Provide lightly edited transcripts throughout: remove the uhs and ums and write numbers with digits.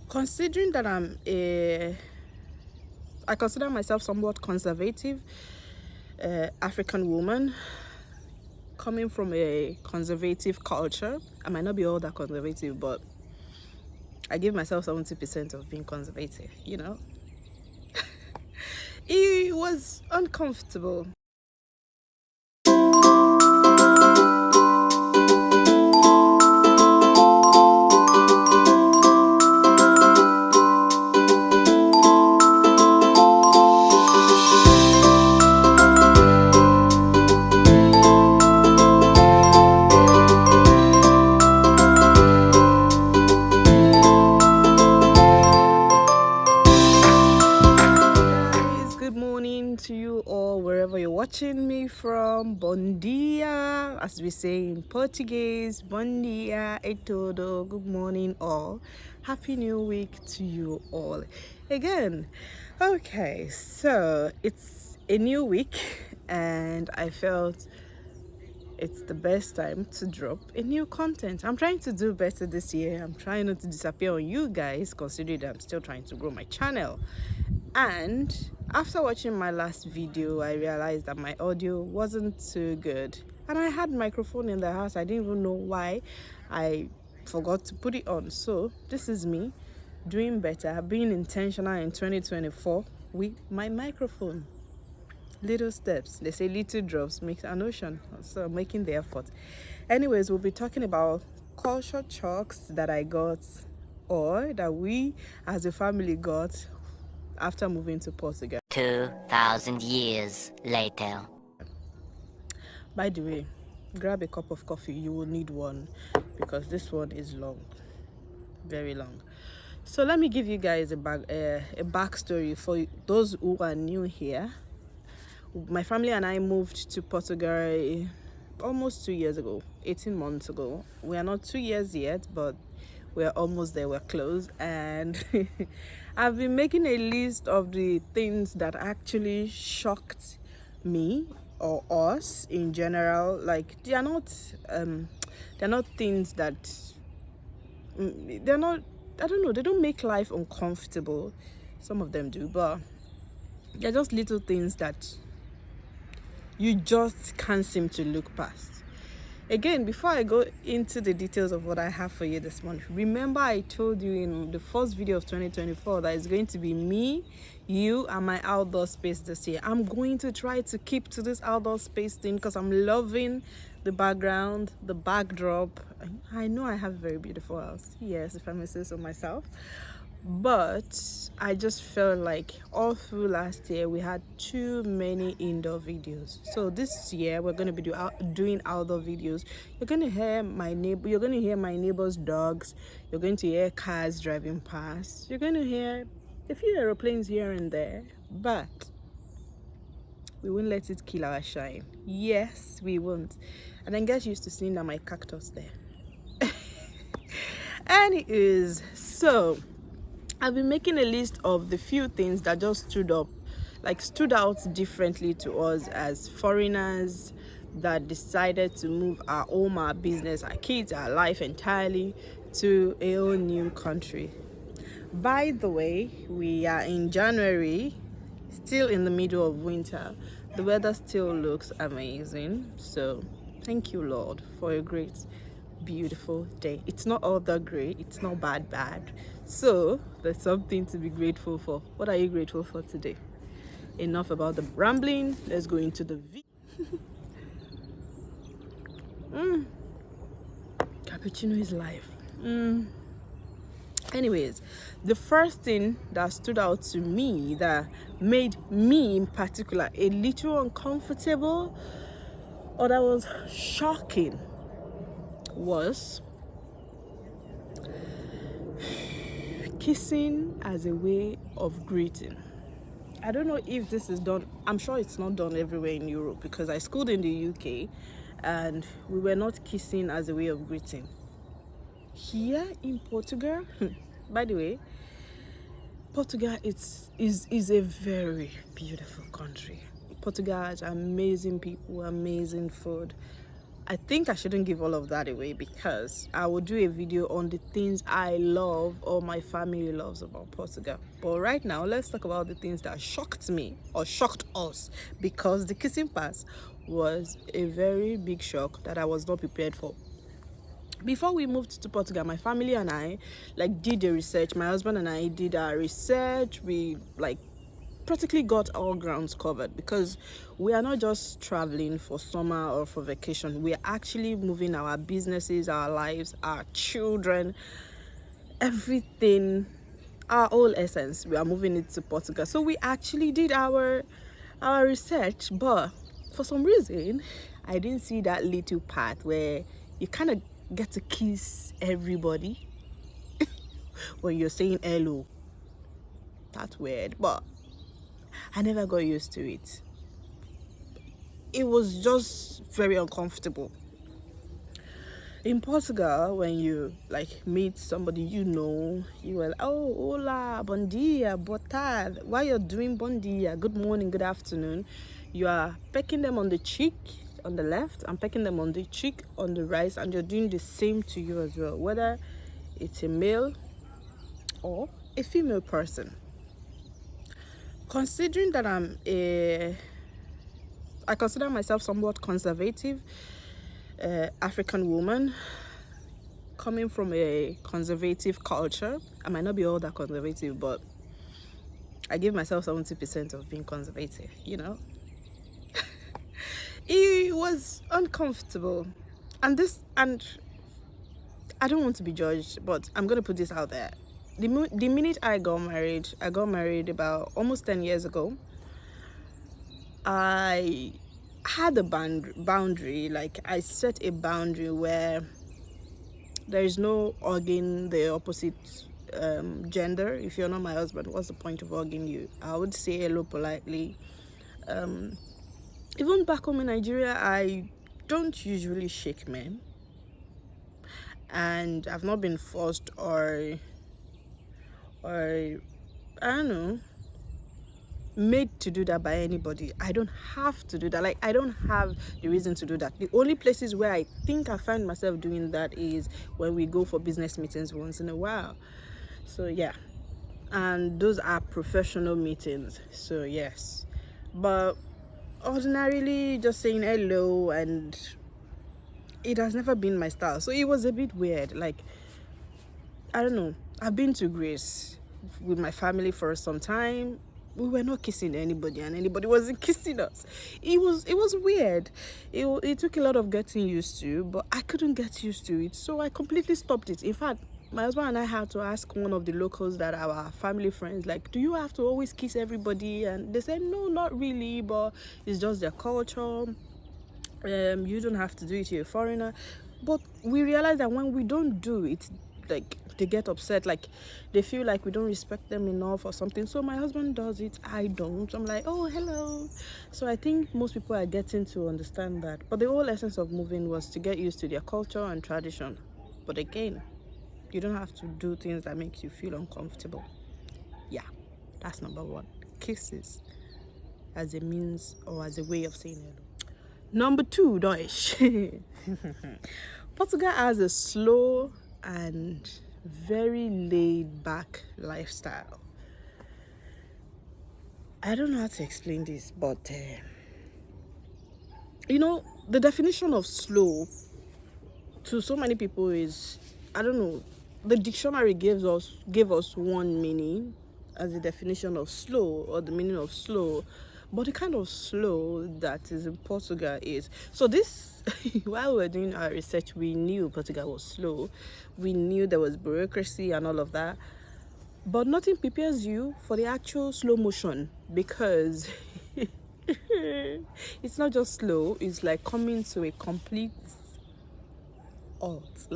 Considering that I consider myself somewhat conservative African woman coming from a conservative culture. I might not be all that conservative, but I give myself 70% of being conservative, you know. It was uncomfortable. Guys, good morning to you all wherever you're watching me from. Bom dia, as we say in Portuguese. Bom dia, e todo. Good morning, all. Happy New Week to you all again. Okay, so it's a new week, and I felt it's the best time to drop a new content. I'm trying to do better this year. I'm trying not to disappear on you guys, considering that I'm still trying to grow my channel. And after watching my last video, I realized that my audio wasn't too good, and I had microphone in the house. I didn't even know why I forgot to put it on. So this is me doing better, being intentional in 2024 with my microphone. Little steps, they say little drops makes an ocean, so making the effort. Anyways, we'll be talking about culture shocks that I got, or that we as a family got after moving to Portugal. 2,000 years later. By the way, grab a cup of coffee. You will need one because this one is long, very long. So let me give you guys a backstory for those who are new here. My family and I moved to Portugal almost 2 years ago, 18 months ago. We are not 2 years yet, but we're almost there. We're close. And I've been making a list of the things that actually shocked me or us in general. Like they're not things that they're not, I don't know, they don't make life uncomfortable. Some of them do, but they're just little things that you just can't seem to look past. Again, before I go into the details of what I have for you this month, remember I told you in the first video of 2024 that it's going to be me, you, and my outdoor space this year. I'm going to try to keep to this outdoor space thing because I'm loving the background, the backdrop. I know I have a very beautiful house, yes, if I may say so myself. But I just felt like all through last year we had too many indoor videos. So this year we're going to be doing outdoor videos. You're going to hear my neighbor's dogs. You're going to hear cars driving past. You're going to hear a few aeroplanes here and there. But we won't let it kill our shine. Yes, we won't. And then get used to seeing that my cactus there. And it is so. I've been making a list of the few things that just stood out differently to us as foreigners that decided to move our home, our business, our kids, our life entirely to a whole new country. By the way, we are in January, still in the middle of winter. The weather still looks amazing. So thank you, Lord, for a great, beautiful day. It's not all that great. It's not bad. So there's something to be grateful for. What are you grateful for today? Enough about the rambling. Let's go into the cappuccino is life. Anyways, the first thing that stood out to me, that made me in particular a little uncomfortable or that was shocking, was kissing as a way of greeting. I don't know if this is done. I'm sure it's not done everywhere in Europe because I schooled in the UK and we were not kissing as a way of greeting. Here in Portugal, by the way, Portugal is a very beautiful country. Portugal has amazing people, amazing food, I think I shouldn't give all of that away because I will do a video on the things I love or my family loves about Portugal. But right now, let's talk about the things that shocked me or shocked us, because the kissing pass was a very big shock that I was not prepared for. Before we moved to Portugal, my family and I did the research. My husband and I did our research. We practically got all grounds covered, because we are not just traveling for summer or for vacation. We are actually moving our businesses, our lives, our children, everything, our whole essence. We are moving it to Portugal. So we actually did our research, but for some reason I didn't see that little part where you kind of get to kiss everybody when you're saying hello. That's weird, but I never got used to it. It was just very uncomfortable. In Portugal, when you meet somebody, you were like, oh, hola, bom dia, boa tarde. While you're doing bom dia, good morning, good afternoon, you are pecking them on the cheek on the left and pecking them on the cheek on the right, and you're doing the same to you as well, whether it's a male or a female person. Considering that I consider myself somewhat conservative African woman, coming from a conservative culture. I might not be all that conservative, but I give myself 70% of being conservative, It was uncomfortable, and I don't want to be judged, but I'm gonna put this out there. The minute I got married about almost 10 years ago. I had a boundary, I set a boundary where there is no hugging the opposite gender. If you're not my husband, what's the point of hugging you? I would say hello politely. Even back home in Nigeria, I don't usually shake men, and I've not been forced or I don't know, made to do that by anybody. I don't have to do that. I don't have the reason to do that. The only places where I think I find myself doing that is when we go for business meetings once in a while. So yeah, and those are professional meetings, so yes. But ordinarily, just saying hello, and it has never been my style, so it was a bit weird. I don't know, I've been to Greece with my family for some time. We were not kissing anybody, and anybody wasn't kissing us. It was weird. It took a lot of getting used to, but I couldn't get used to it, so I completely stopped it. In fact, my husband and I had to ask one of the locals that are our family friends, do you have to always kiss everybody? And they said no, not really, but it's just their culture. You don't have to do it, you're a foreigner. But we realized that when we don't do it, they get upset, they feel like we don't respect them enough or something. So my husband does it, I don't. I'm like, oh, hello. So I think most people are getting to understand that. But the whole essence of moving was to get used to their culture and tradition. But again, you don't have to do things that makes you feel uncomfortable. Yeah, that's number one. Kisses as a means or as a way of saying hello. Number two, Deutsch. Portugal has a slow and very laid back lifestyle. I don't know how to explain this, but the definition of slow to so many people is, I don't know, the dictionary gave us one meaning as the definition of slow, or the meaning of slow, but the kind of slow that is in Portugal is, so this while we were doing our research, we knew Portugal was slow, we knew there was bureaucracy and all of that, but nothing prepares you for the actual slow motion, because it's not just slow, it's coming to a complete halt,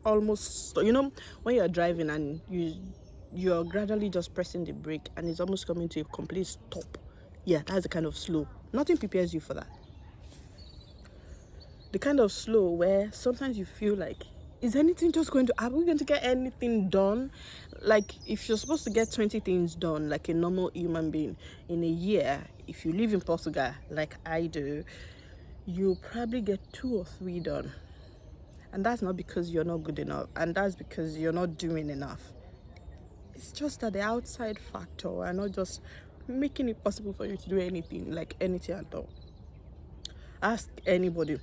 almost, when you're driving and you're gradually just pressing the brake and it's almost coming to a complete stop. Yeah, that's the kind of slow. Nothing prepares you for that. The kind of slow where sometimes you feel like, is anything just going to, are we going to get anything done? If you're supposed to get 20 things done like a normal human being in a year, if you live in Portugal like I do, you'll probably get 2 or 3 done. And that's not because you're not good enough, and that's because you're not doing enough. It's just that the outside factor are not just making it possible for you to do anything, like anything at all. Ask anybody.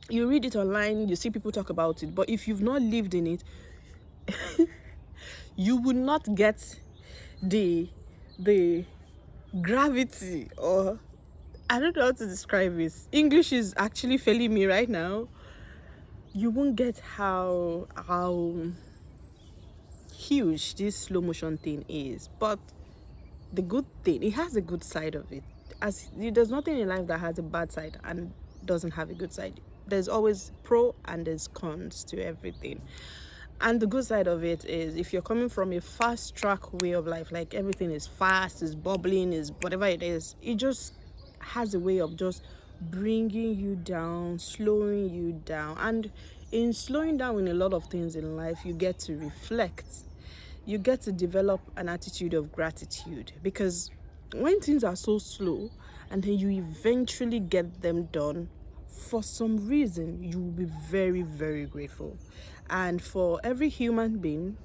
You read it online, you see people talk about it, but if you've not lived in it, you will not get the gravity, or I don't know how to describe this. English is actually failing me right now. You won't get how huge this slow motion thing is. But the good thing, it has a good side of it. As there's nothing in life that has a bad side and doesn't have a good side. There's always pro and there's cons to everything. And the good side of it is, if you're coming from a fast track way of life, like everything is fast, is bubbling, is whatever it is, it just has a way of just bringing you down, slowing you down. And in slowing down in a lot of things in life, you get to reflect. You get to develop an attitude of gratitude, because when things are so slow and then you eventually get them done, for some reason you will be very, very grateful. And for every human being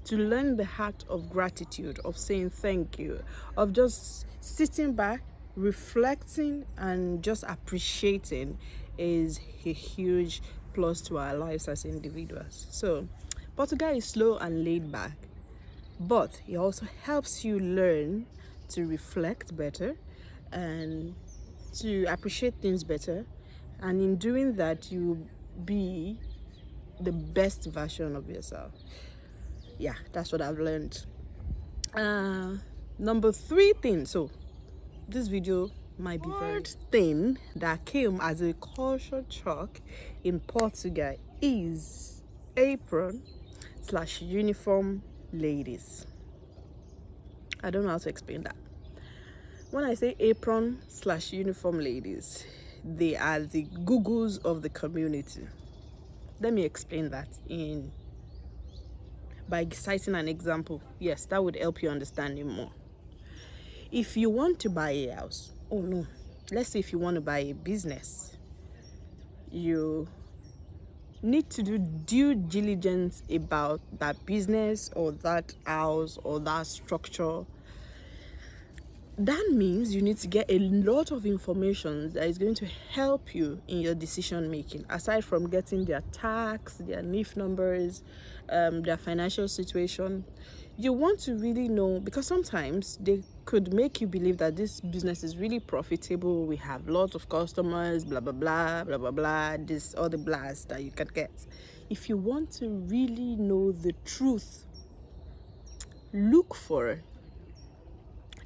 to learn the heart of gratitude, of saying thank you, of just sitting back, reflecting, and just appreciating, is a huge plus to our lives as individuals. So Portugal is slow and laid back, but it also helps you learn to reflect better and to appreciate things better. And in doing that, you be the best version of yourself. Yeah, that's what I've learned. Number 3 thing. So this video might be very thing that came as a culture shock in Portugal is apron / uniform ladies. I don't know how to explain that. When I say apron / uniform ladies, they are the Googles of the community. Let me explain that by citing an example. Yes, that would help you understand it more. If you want to buy a house, let's say if you want to buy a business, you need to do due diligence about that business or that house or that structure. That means you need to get a lot of information that is going to help you in your decision making, aside from getting their tax, their NIF numbers, their financial situation. You want to really know, because sometimes they could make you believe that this business is really profitable, we have lots of customers, blah blah blah blah blah blah, this all the blast that you can get. If you want to really know the truth, look for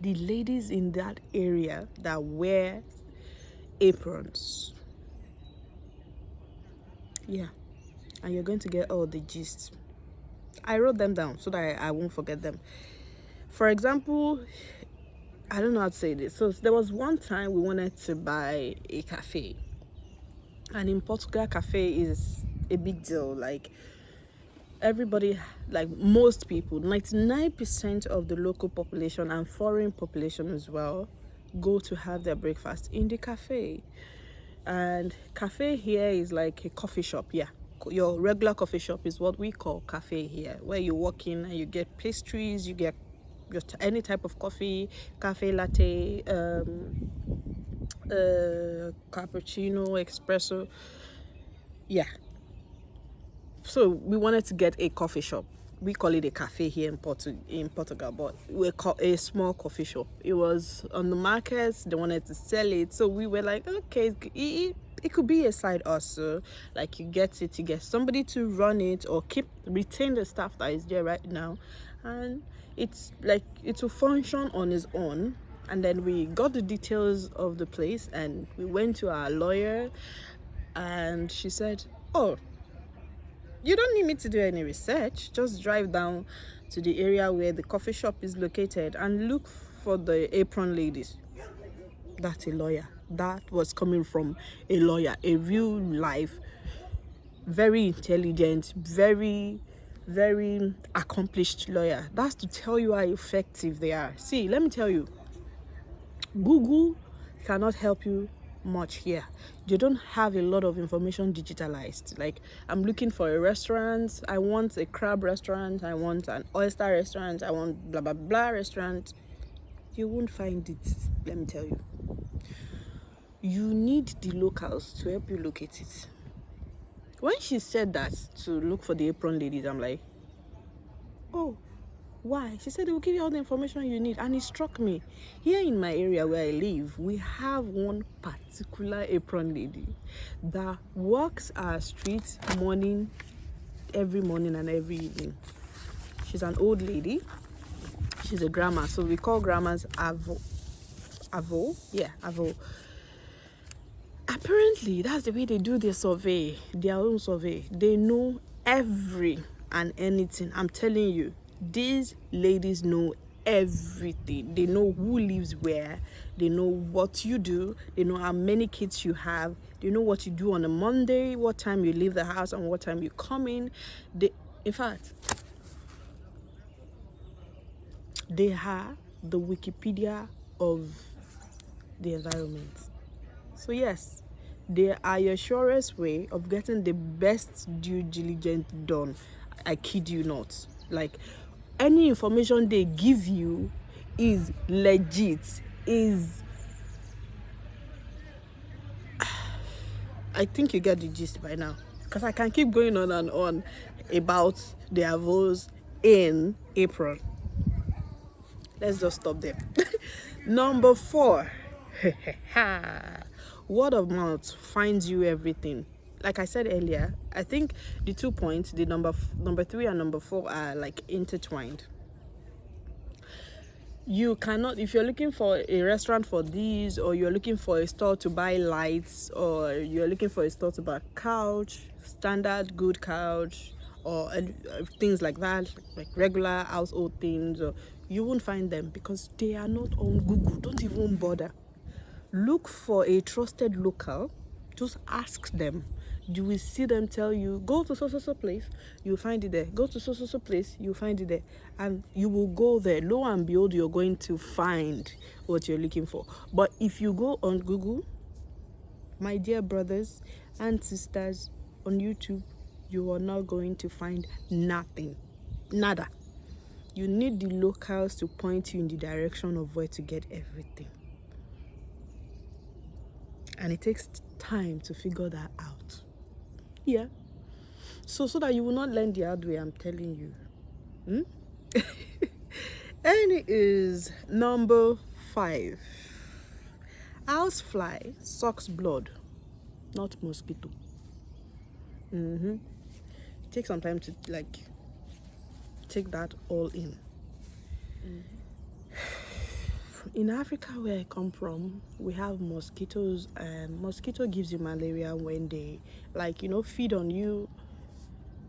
the ladies in that area that wear aprons. Yeah, and you're going to get all the gist. I wrote them down so that I won't forget them. For example, I don't know how to say this. So there was one time we wanted to buy a cafe, and in Portugal, cafe is a big deal. Like everybody, like most people, 99% of the local population and foreign population as well, go to have their breakfast in the cafe. And cafe here is like a coffee shop. Yeah, your regular coffee shop is what we call cafe here, where you walk in and you get pastries, you get any type of coffee, cafe latte, cappuccino, espresso. Yeah, so we wanted to get a coffee shop. We call it a cafe here in Portugal, but we call a small coffee shop. It was on the markets. They wanted to sell it, so we were like, okay, it could be a side hustle. Like you get somebody to run it or retain the staff that is there right now, and it's like it will function on its own. And then we got the details of the place, and we went to our lawyer, and she said, "Oh, you don't need me to do any research. Just drive down to the area where the coffee shop is located and look for the apron ladies." That's a lawyer. That was coming from a lawyer, a real life, very intelligent, very, very accomplished lawyer. That's to tell you how effective they are. See, let me tell you, Google cannot help you much here. They don't have a lot of information digitalized. Like, I'm looking for a restaurant, I want a crab restaurant, I want an oyster restaurant, I want blah blah blah restaurant. You won't find it, let me tell you. You need the locals to help you locate it. When she said that, to look for the apron ladies, I'm like, oh, why? She said they will give you all the information you need. And it struck me. Here in my area where I live, we have one particular apron lady that walks our streets every morning and every evening. She's an old lady. She's a grandma. So we call grandmas Avo. Avo? Yeah, Avo. Apparently, that's the way they do their survey, their own survey. They know every and anything. I'm telling you, these ladies know everything. They know who lives where. They know what you do. They know how many kids you have. They know what you do on a Monday, what time you leave the house, and what time you come in. In fact, they are the Wikipedia of the environment. So yes, they are your surest way of getting the best due diligence done. I kid you not. Like, any information they give you is legit, I think you get the gist by now, because I can keep going on and on about the avos in April. Let's just stop there. Number 4. Word of mouth finds you everything. Like I said earlier, I think the 2 points, the number 3 and number 4, are like intertwined. You cannot, if you're looking for a restaurant for these, or you're looking for a store to buy lights, or you're looking for a store to buy couch, standard good couch, or things like that, like regular household things, or you won't find them because they are not on Google. Don't even bother. Look for a trusted local. Just ask them. You will see them tell you, go to so place, you'll find it there. Go to so place, you'll find it there. And you will go there. Lo and behold, you're going to find what you're looking for. But if you go on Google, my dear brothers and sisters, on YouTube, you are not going to find nothing. Nada. You need the locals to point you in the direction of where to get everything. And it takes time to figure that out. Yeah. So that you will not learn the hard way, I'm telling you. And it is number 5. Housefly sucks blood, not mosquito. It takes some time to take that all in. In Africa, where I come from, we have mosquitoes, and mosquito gives you malaria when they feed on you.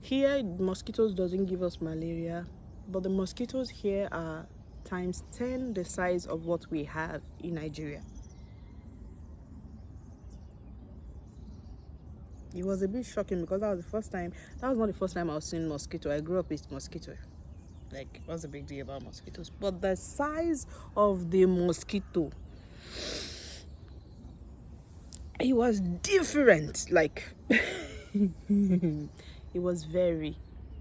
Here, mosquitoes doesn't give us malaria, but the mosquitoes here are times 10 the size of what we have in Nigeria. It was a bit shocking because that was not the first time I was seeing mosquito. I grew up with mosquito. Like, what's the big deal about mosquitoes? But the size of the mosquito, it was different. Like, it was very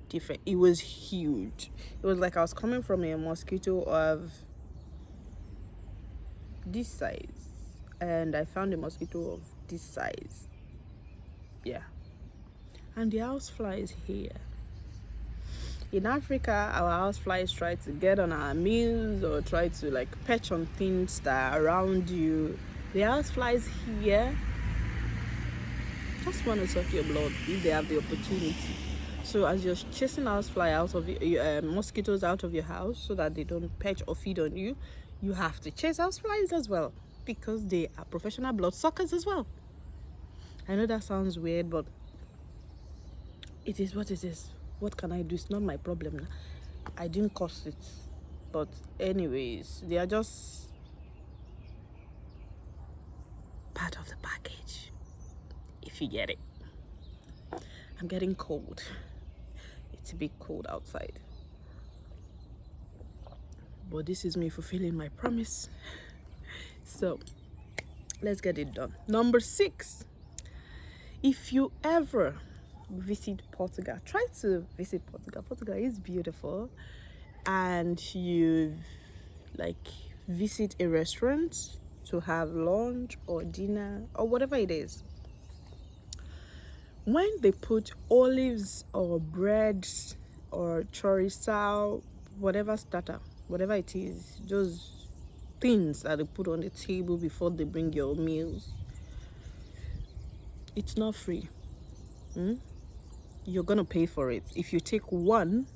different. It was huge. It was like I was coming from a mosquito of this size, and I found a mosquito of this size. Yeah. And the housefly is here. In Africa, our houseflies try to get on our meals or try to perch on things that are around you. The houseflies here just want to suck your blood if they have the opportunity. So as you're chasing housefly out of mosquitoes out of your house so that they don't perch or feed on you, you have to chase houseflies as well, because they are professional blood suckers as well. I know that sounds weird, but it is what it is. What can I do? It's not my problem. I didn't cause it. But anyways, they are just part of the package, if you get it. I'm getting cold. It's a bit cold outside. But this is me fulfilling my promise. So, Let's get it done. Number 6, if you ever visit Portugal, try to visit Portugal. Portugal is beautiful, and you like visit a restaurant to have lunch or dinner or whatever it is. When they put olives or bread or chorizo, whatever starter, whatever it is, those things that they put on the table before they bring your meals, it's not free. You're gonna pay for it. If you take one,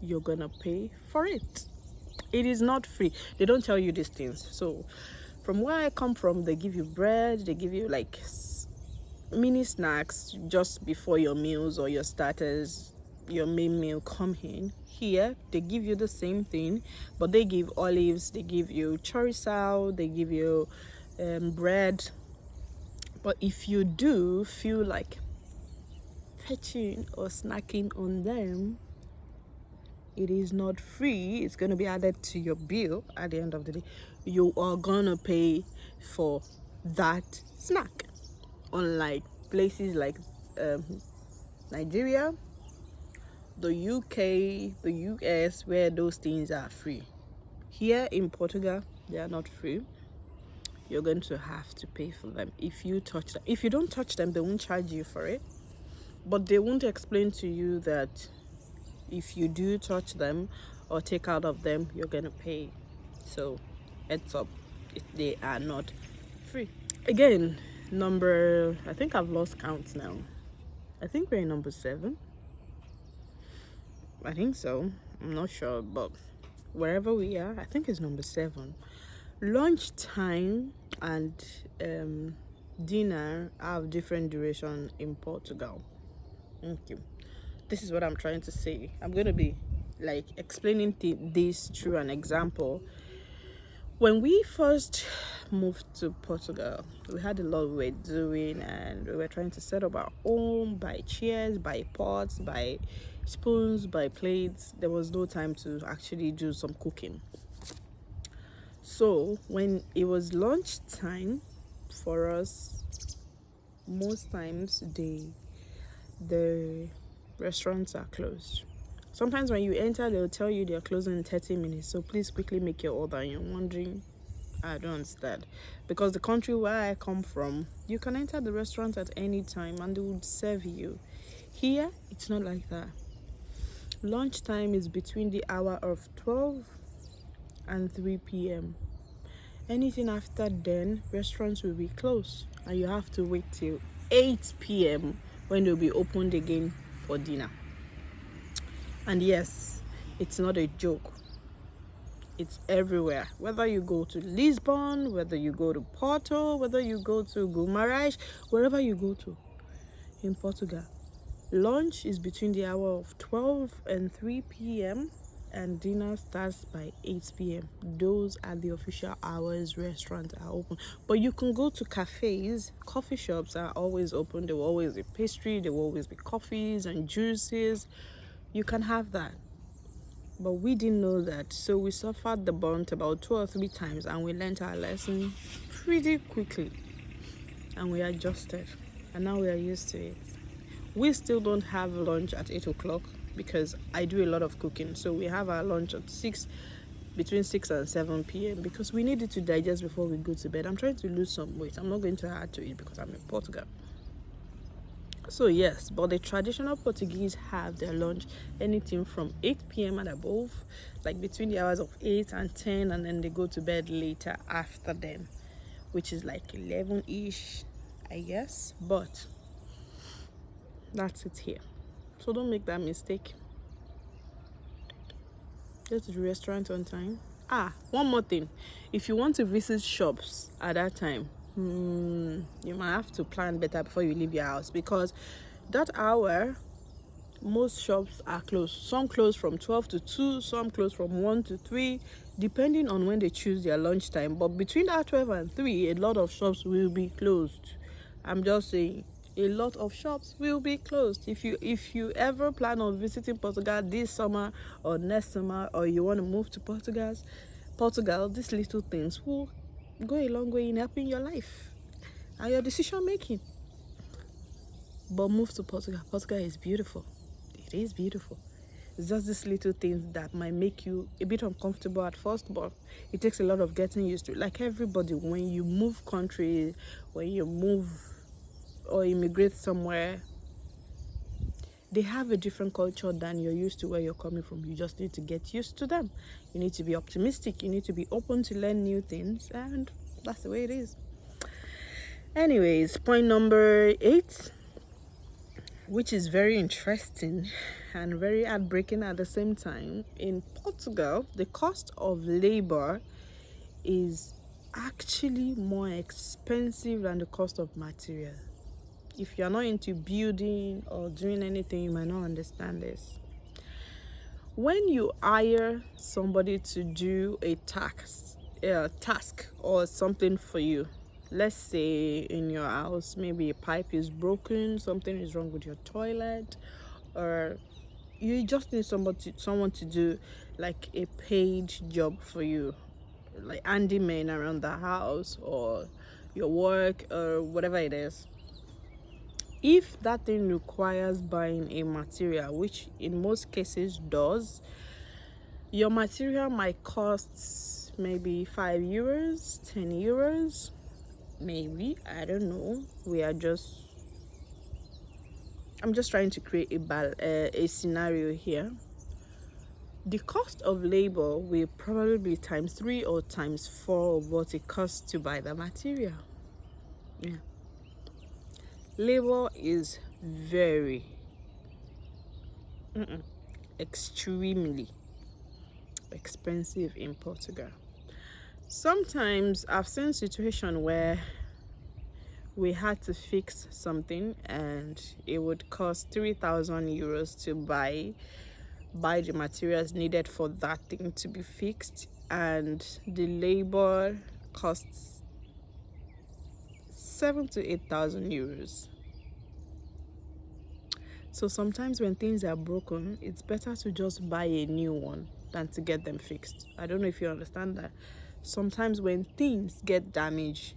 you're gonna pay for it. It is not free. They don't tell you these things. So from where I come from, they give you bread, they give you like mini snacks just before your meals or your starters, your main meal come in. Here they give you the same thing, but they give olives, they give you chorizo, they give you bread. But if you do feel like fetching or snacking on them, it is not free. It's going to be added to your bill at the end of the day. You are gonna pay for that snack. Unlike places like Nigeria, the UK, the US, where those things are free. Here in Portugal, they are not free. You're going to have to pay for them if you touch them. If you don't touch them, they won't charge you for it. But they won't explain to you that if you do touch them or take out of them, you're going to pay. So heads up, they are not free. Again, I think I've lost count now. I think we're in number 7. I think so. I'm not sure, but wherever we are, I think it's number 7. Lunchtime and dinner have different duration in Portugal. Thank you. This is what I'm trying to say. I'm going to be like explaining this through an example. When we first moved to Portugal, we had a lot we were doing, and we were trying to set up our own, buy chairs, buy pots, buy spoons, buy plates. There was no time to actually do some cooking. So when it was lunchtime for us, most times the restaurants are closed. Sometimes when you enter, they'll tell you they're closing in 30 minutes, so please quickly make your order. And you're wondering, I don't understand, because the country where I come from, you can enter the restaurant at any time and they would serve you. Here it's not like that. Lunchtime is between the hour of 12 and 3 p.m. Anything after then, restaurants will be closed, and you have to wait till 8 p.m. when they'll be opened again for dinner. And yes, it's not a joke. It's everywhere. Whether you go to Lisbon, whether you go to Porto, whether you go to Guimarães, wherever you go to in Portugal, lunch is between the hour of 12 and 3 p.m. and dinner starts by 8 p.m. Those are the official hours restaurants are open. But you can go to cafes. Coffee shops are always open. There will always be pastry. There will always be coffees and juices. You can have that. But we didn't know that, so we suffered the burnt about 2 or 3 times, and we learned our lesson pretty quickly, and we adjusted, and now we are used to it. We still don't have lunch at 8 o'clock because I do a lot of cooking, so we have our lunch at between 6 and 7 p.m. because we need it to digest before we go to bed. I'm trying to lose some weight. I'm not going to add to it because I'm in Portugal. So yes, but the traditional Portuguese have their lunch anything from 8 p.m. and above, like between the hours of 8 and 10, and then they go to bed later after them, which is like 11-ish, I guess. But that's it here. So don't make that mistake. Go to the restaurant on time. One more thing. If you want to visit shops at that time, you might have to plan better before you leave your house, because that hour most shops are closed. Some close from 12 to 2, some close from 1 to 3, depending on when they choose their lunchtime. But between that 12 and 3, a lot of shops will be closed. I'm just saying, a lot of shops will be closed. If you ever plan on visiting Portugal this summer or next summer, or you want to move to Portugal, these little things will go a long way in helping your life and your decision making. But move to Portugal. Portugal is beautiful. It is beautiful. It's just these little things that might make you a bit uncomfortable at first, but it takes a lot of getting used to. Like everybody, when you move country, when you move or immigrate somewhere, they have a different culture than you're used to where you're coming from. You just need to get used to them. You need to be optimistic. You need to be open to learn new things, and that's the way it is. Anyways, point number 8, which is very interesting and very heartbreaking at the same time. In Portugal, the cost of labor is actually more expensive than the cost of material. If you're not into building or doing anything, you might not understand this. When you hire somebody to do a task or something for you, let's say in your house, maybe a pipe is broken, something is wrong with your toilet, or you just need someone to do like a paid job for you, like handyman around the house or your work or whatever it is. If that thing requires buying a material, which in most cases does, your material might cost maybe 5 euros, 10 euros, maybe, I don't know. I'm just trying to create a scenario here. The cost of labor will probably be times 3 or times 4 of what it costs to buy the material. Yeah. Labor is very extremely expensive in Portugal. Sometimes I've seen situations where we had to fix something and it would cost 3,000 euros to buy the materials needed for that thing to be fixed, and the labor costs 7,000 to 8,000 euros. So sometimes when things are broken, it's better to just buy a new one than to get them fixed. I don't know if you understand that. Sometimes when things get damaged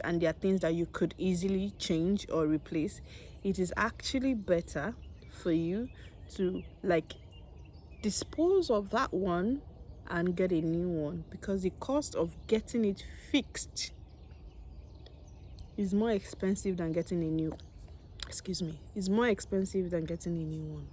and there are things that you could easily change or replace, it is actually better for you to like dispose of that one and get a new one, because the cost of getting it fixed is more expensive than getting a new is more expensive than getting a new one.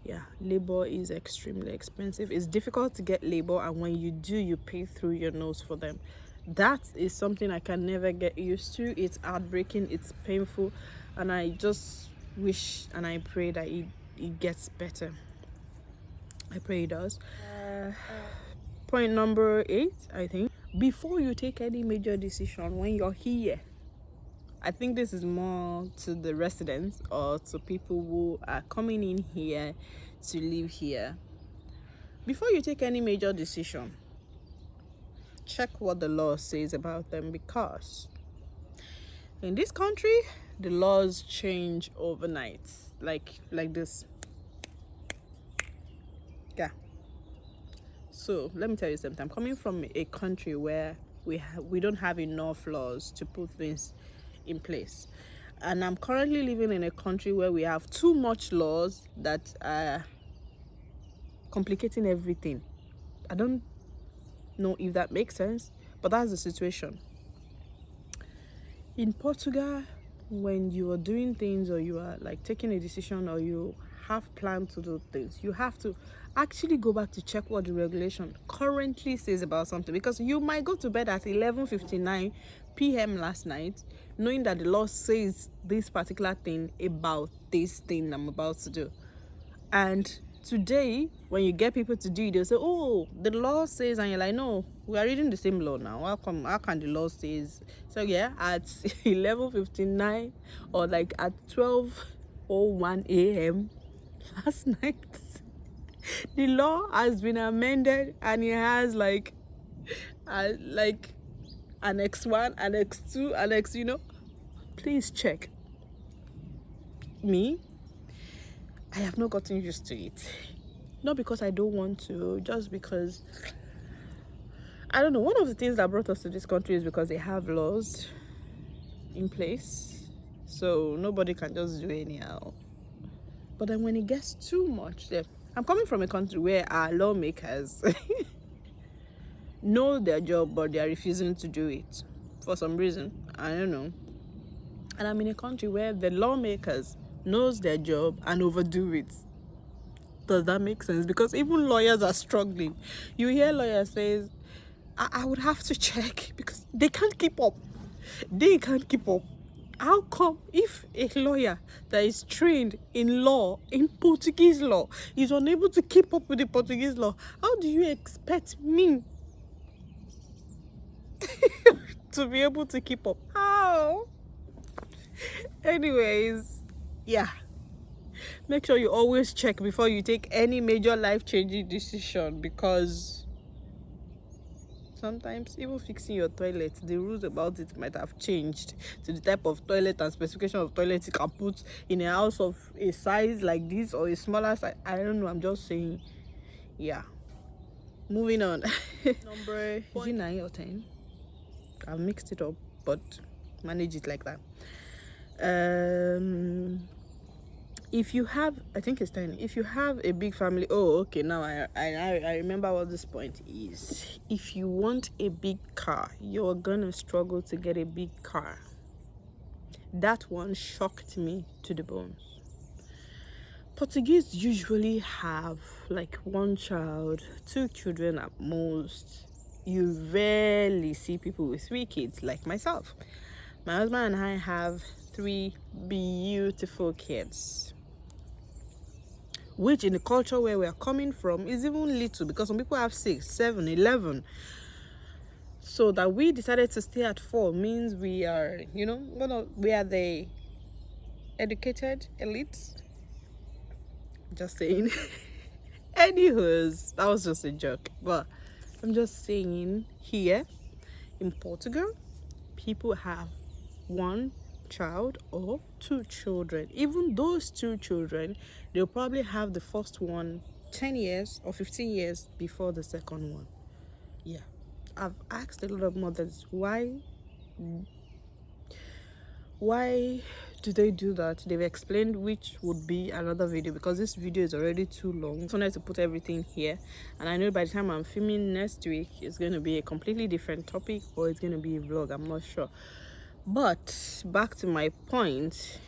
Yeah, labor is extremely expensive. It's difficult to get labor, and when you do, you pay through your nose for them. That is something I can never get used to. It's heartbreaking, it's painful, and I just wish and I pray that it gets better. I pray it does. Point number 8, I think. Before you take any major decision when you're here, I think this is more to the residents or to people who are coming in here to live here. Before you take any major decision, check what the law says about them, because in this country, the laws change overnight, like this. Yeah. So let me tell you something. I'm coming from a country where we don't have enough laws to put things in place, and I'm currently living in a country where we have too much laws that are complicating everything. I don't know if that makes sense, but that's the situation. In Portugal, when you are doing things or you are like taking a decision or you have planned to do things, you have to actually go back to check what the regulation currently says about something, because you might go to bed at 11:59 p.m. last night knowing that the law says this particular thing about this thing I'm about to do, and today when you get people to do it, they'll say, oh, the law says, and you're like, no, we are reading the same law now. How can the law says? So yeah, at 11:59 or like at 12:01 a.m. last night, the law has been amended, and it has like annex 1, annex 2, annex, please check. Me, I have not gotten used to it. Not because I don't want to, just because I don't know, one of the things that brought us to this country is because they have laws in place, so nobody can just do anyhow. But then when it gets too much, I'm coming from a country where our lawmakers know their job, but they are refusing to do it for some reason. I don't know. And I'm in a country where the lawmakers knows their job and overdo it. Does that make sense? Because even lawyers are struggling. You hear lawyers say, I would have to check because they can't keep up. They can't keep up. How come if a lawyer that is trained in law, in Portuguese law, is unable to keep up with the Portuguese law, how do you expect me to be able to keep up? How? Anyways, yeah. Make sure you always check before you take any major life-changing decision, because sometimes even fixing your toilet, the rules about it might have changed to the type of toilet and specification of toilet you can put in a house of a size like this or a smaller size. I don't know, I'm just saying. Yeah, moving on. Number, is it 9 or 10? I've mixed it up, but manage it like that. If you have, I think it's 10. If you have a big family, oh, okay, now I remember what this point is. If you want a big car, you're gonna struggle to get a big car. That one shocked me to the bones. Portuguese usually have like 1 child, 2 children at most. You rarely see people with 3 kids like myself. My husband and I have 3 beautiful kids, which in the culture where we are coming from is even little, because some people have 6, 7, 11. So that we decided to stay at 4 means we are, we are the educated elites. Just saying. Anywho's, that was just a joke, but I'm just saying, here in Portugal, people have 1 child or 2 children. Even those 2 children, they'll probably have the first one 10 years or 15 years before the second one. Yeah, I've asked a lot of mothers why do they do that. They've explained, which would be another video because this video is already too long. I just wanted to put everything here, and I know by the time I'm filming next week, it's going to be a completely different topic, or it's going to be a vlog, I'm not sure. But back to my point,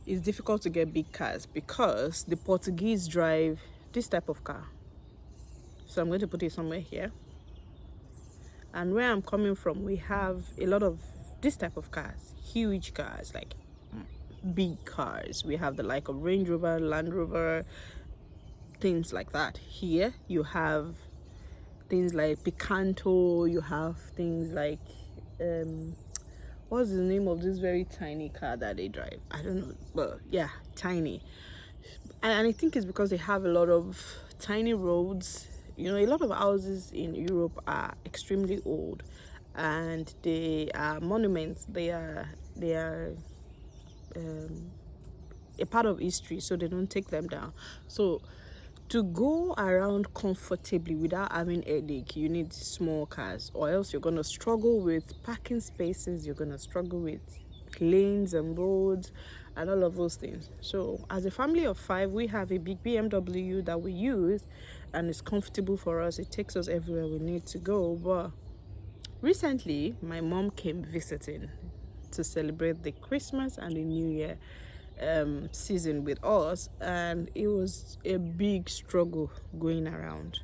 it's difficult to get big cars because the Portuguese drive this type of car. So I'm going to put it somewhere here. And where I'm coming from, we have a lot of this type of cars, huge cars, like big cars. We have the like of Range Rover, Land Rover, things like that. Here you have things like Picanto, you have things like what's the name of this very tiny car that they drive? I don't know, but yeah, tiny. And I think it's because they have a lot of tiny roads. A lot of houses in Europe are extremely old, and they are monuments. They are a part of history, so they don't take them down. So to go around comfortably without having a headache, you need small cars, or else you're going to struggle with parking spaces, you're going to struggle with lanes and roads and all of those things. So as a family of 5, we have a big BMW that we use, and it's comfortable for us. It takes us everywhere we need to go. But recently my mom came visiting to celebrate the Christmas and the New Year season with us, and it was a big struggle going around.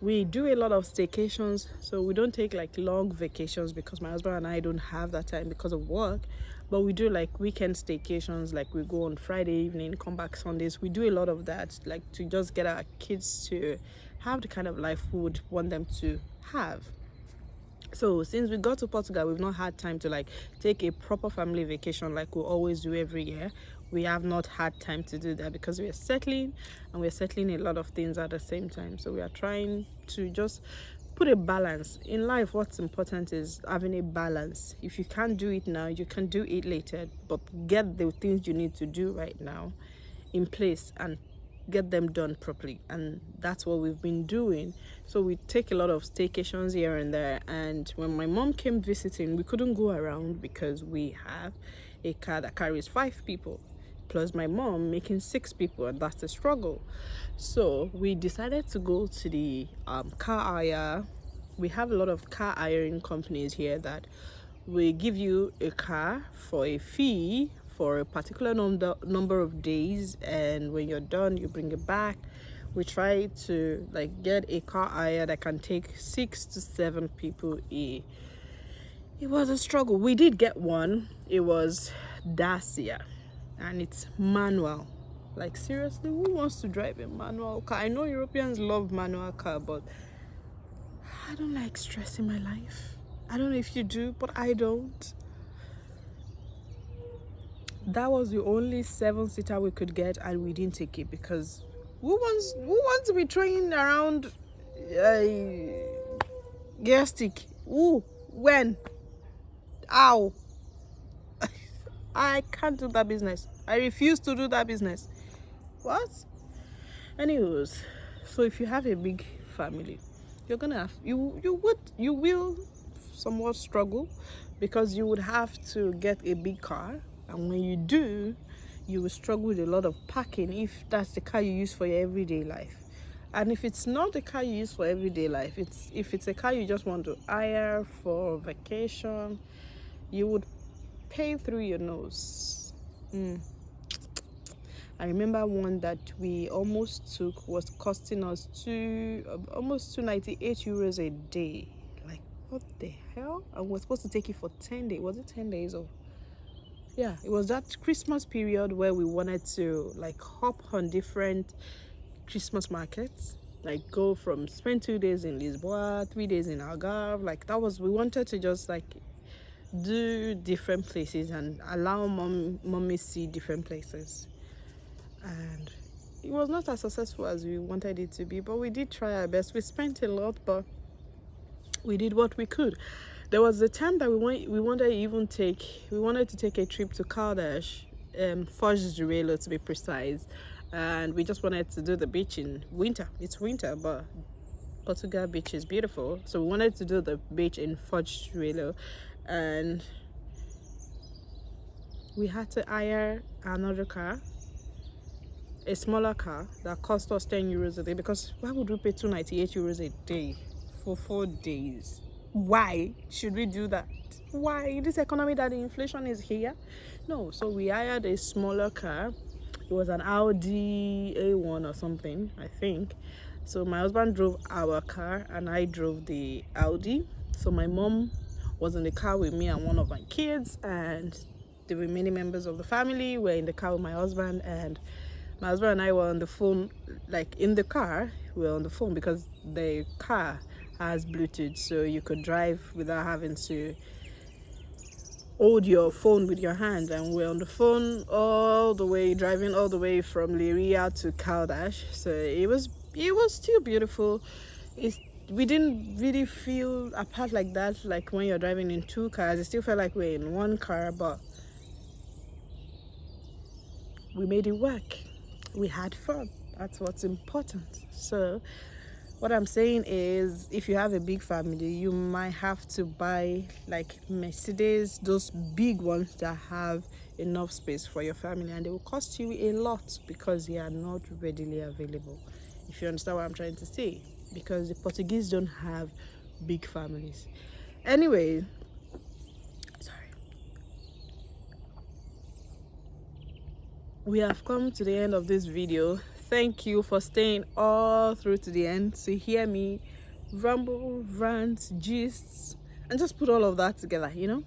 We do a lot of staycations, so we don't take like long vacations because my husband and I don't have that time because of work, but we do like weekend staycations, like we go on Friday evening, come back Sundays. We do a lot of that, like to just get our kids to have the kind of life we would want them to have. So since we got to Portugal, we've not had time to like take a proper family vacation like we always do every year. We have not had time to do that because we are settling, and we're settling a lot of things at the same time. So we are trying to just put a balance in life. What's important is having a balance. If you can't do it now, you can do it later, but get the things you need to do right now in place and get them done properly, and that's what we've been doing. So we take a lot of staycations here and there, and when my mom came visiting, we couldn't go around because we have a car that carries 5 people plus my mom, making 6 people, and that's the struggle. So we decided to go to the car hire. We have a lot of car hiring companies here that will give you a car for a fee for a particular number of days, and when you're done you bring it back. We try to like get a car hire that can take 6 to 7 people. It was a struggle. We did get one. It was Dacia, and it's manual. Like seriously, who wants to drive a manual car? I know Europeans love manual car, but I don't like stress in my life. I don't know if you do, but I don't. That was the only 7-seater we could get, and we didn't take it because who wants to be throwing around a gear stick? Who? When? How? I can't do that business. I refuse to do that business. What? Anyways, so if you have a big family, you're gonna have you will somewhat struggle because you would have to get a big car, and when you do, you will struggle with a lot of parking if that's the car you use for your everyday life. And if it's not the car you use for everyday life, if it's a car you just want to hire for vacation, you would pay through your nose. I remember one that we almost took was costing us almost 298 euros a day. Like, what the hell? And we're supposed to take it for 10 days. Was it 10 days or? Yeah, it was that Christmas period where we wanted to like hop on different Christmas markets, like go from spend 2 days in Lisboa, 3 days in Algarve. Like that was, we wanted to just like do different places and allow mommy see different places. And it was not as successful as we wanted it to be, but we did try our best. We spent a lot, but we did what we could. There was a time that we wanted to take a trip to Caldas, Foz to be precise, and we just wanted to do the beach in winter. It's winter, but Portugal beach is beautiful, so we wanted to do the beach in Foz, and we had to hire another car, a smaller car that cost us 10 euros a day, because why would we pay 298 euros a day for 4 days? Why should we do that? Why? In this economy that the inflation is here? No. So we hired a smaller car. It was an Audi A1 or something, I think. So my husband drove our car and I drove the Audi. So my mom was in the car with me and one of my kids, and the remaining members of the family were in the car with my husband, and my husband and I were on the phone. Like in the car, we were on the phone because the car has Bluetooth, so you could drive without having to hold your phone with your hand. And we're on the phone all the way, driving all the way from Leiria to Caldas. So it was still beautiful. We didn't really feel apart like that, like when you're driving in 2 cars. It still felt like we're in 1 car, but we made it work. We had fun. That's what's important. So what I'm saying is, if you have a big family, you might have to buy like Mercedes, those big ones that have enough space for your family, and they will cost you a lot because they are not readily available. If you understand what I'm trying to say, because the Portuguese don't have big families. Anyway, sorry. We have come to the end of this video. Thank you for staying all through to the end to hear me ramble, rant, gists, and just put all of that together, you know.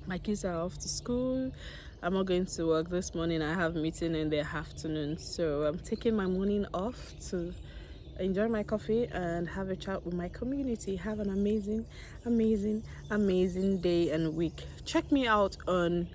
My kids are off to school. I'm not going to work this morning. I have a meeting in the afternoon, so I'm taking my morning off to enjoy my coffee and have a chat with my community. Have an amazing day and week. Check me out on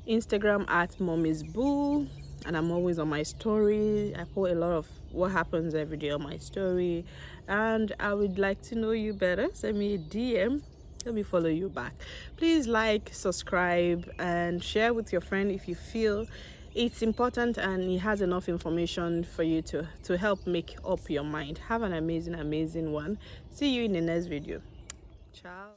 Instagram at Mommysboo, and I'm always on my story. I put a lot of what happens every day on my story, and I would like to know you better. Send me a DM. Let me follow you back. Please like, subscribe, and share with your friend if you feel it's important and it has enough information for you to help make up your mind. Have an amazing one. See you in the next video. Ciao.